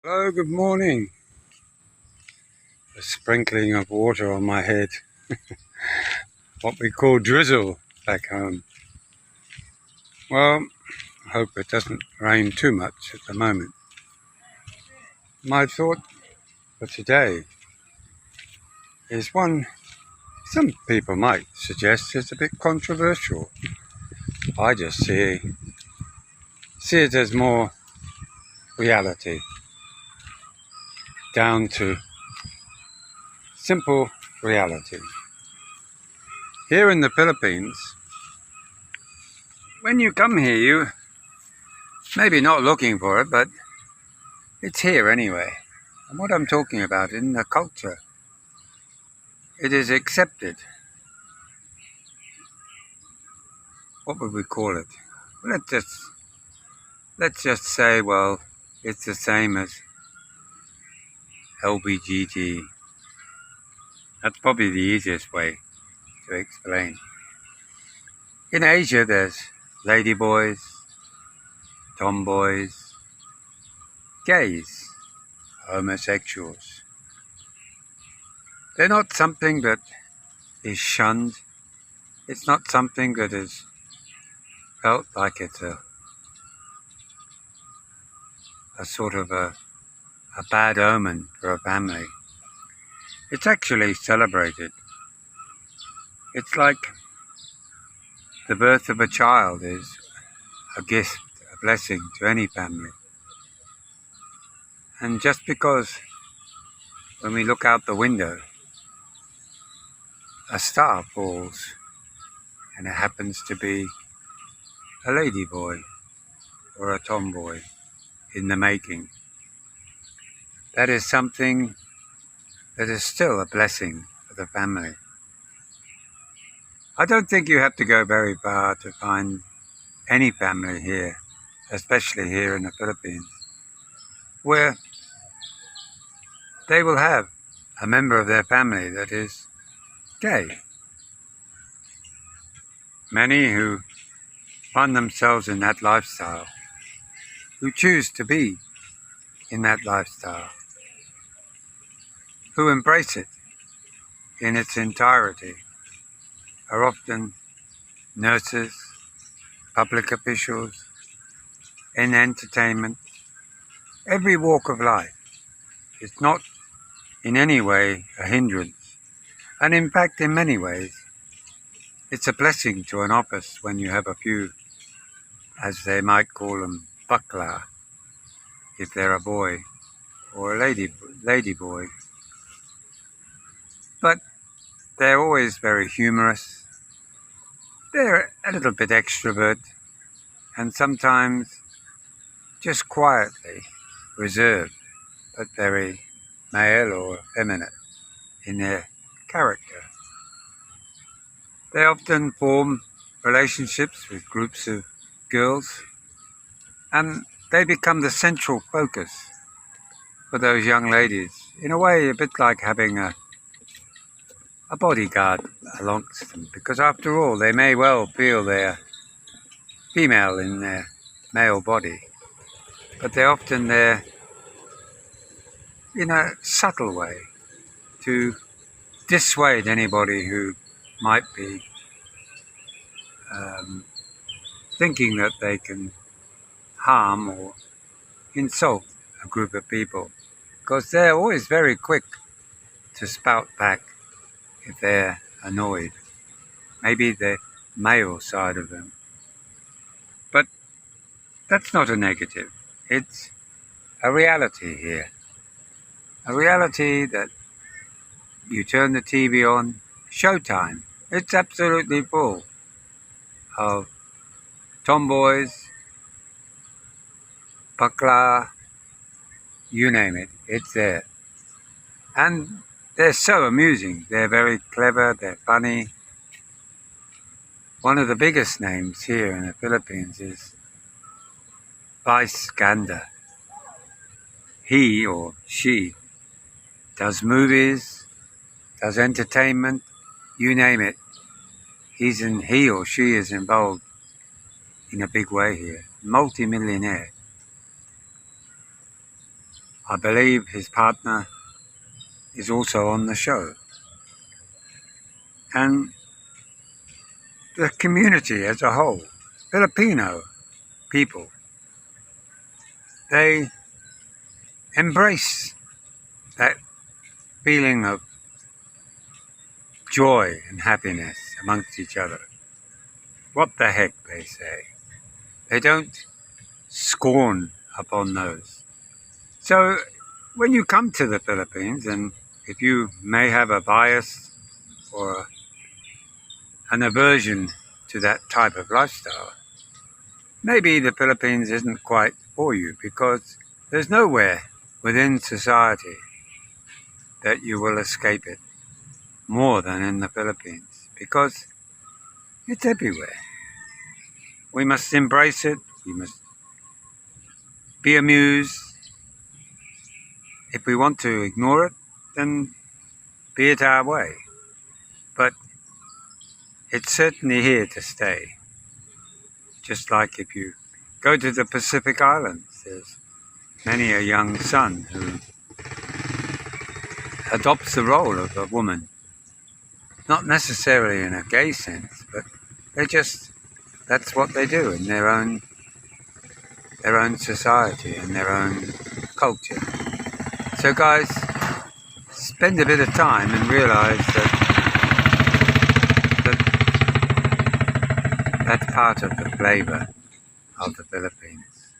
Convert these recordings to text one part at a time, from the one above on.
Hello, good morning. A sprinkling of water on my head, what we call drizzle back home. Well, I hope it doesn't rain too much at the moment. My thought for today is one some people might suggest is a bit controversial. I just see it as more reality, down to simple reality. Here in the Philippines, when you come here, you maybe not looking for it, but it's here anyway. And what I'm talking about in the culture, it is accepted. What would we call it? Let's just say, well, it's the same as LBGT. That's probably the easiest way to explain. In Asia, there's ladyboys, tomboys, gays, homosexuals. They're not something that is shunned. It's not something that is felt like it's a sort of a bad omen for a family. It's actually celebrated. It's like the birth of a child is a gift, a blessing to any family. And just because when we look out the window, a star falls and it happens to be a ladyboy or a tomboy in the making, that is something that is still a blessing for the family. I don't think you have to go very far to find any family here, especially here in the Philippines, where they will have a member of their family that is gay. Many who find themselves in that lifestyle, who choose to be in that lifestyle, who embrace it in its entirety, are often nurses, public officials, in entertainment, every walk of life. It's not in any way a hindrance. And in fact, in many ways, it's a blessing to an office when you have a few, as they might call them, bakla, if they're a boy, or a lady boy. But they're always very humorous. They're a little bit extrovert, and sometimes just quietly reserved, but very male or feminine in their character. They often form relationships with groups of girls, and they become the central focus for those young ladies. In a way, a bit like having a bodyguard amongst them, because after all, they may well feel they're female in their male body, but they're often there in a subtle way to dissuade anybody who might be thinking that they can harm or insult a group of people, because they're always very quick to spout back if they're annoyed. Maybe the male side of them. But that's not a negative. It's a reality here. A reality that you turn the TV on, showtime. It's absolutely full of tomboys, bakla, you name it, it's there. And they're so amusing. They're very clever, they're funny. One of the biggest names here in the Philippines is Vice Ganda. He or she does movies, does entertainment, you name it. He or she is involved in a big way here. Multi-millionaire. I believe his partner is also on the show. And the community as a whole, Filipino people, they embrace that feeling of joy and happiness amongst each other. What the heck, they say. They don't scorn upon those. So when you come to the Philippines, and if you may have a bias or an aversion to that type of lifestyle, maybe the Philippines isn't quite for you, because there's nowhere within society that you will escape it more than in the Philippines, because it's everywhere. We must embrace it. We must be amused. If we want to ignore it, then be it our way. But it's certainly here to stay. Just like if you go to the Pacific Islands, there's many a young son who adopts the role of a woman. Not necessarily in a gay sense, but that's what they do in their own society and their own culture. So guys, spend a bit of time and realize that that's part of the flavor of the Philippines.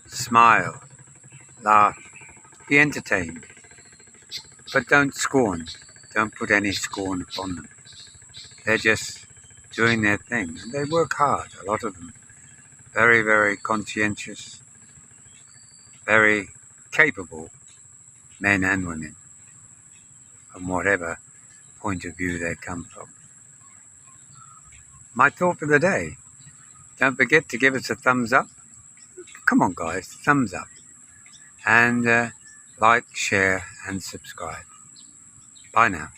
Smile, laugh, be entertained, but don't scorn. Don't put any scorn upon them. They're just doing their thing, and they work hard, a lot of them. Very, very conscientious, very capable men and women, from whatever point of view they come from. My thought for the day, don't forget to give us a thumbs up. Come on guys, thumbs up. And like, share and subscribe. Bye now.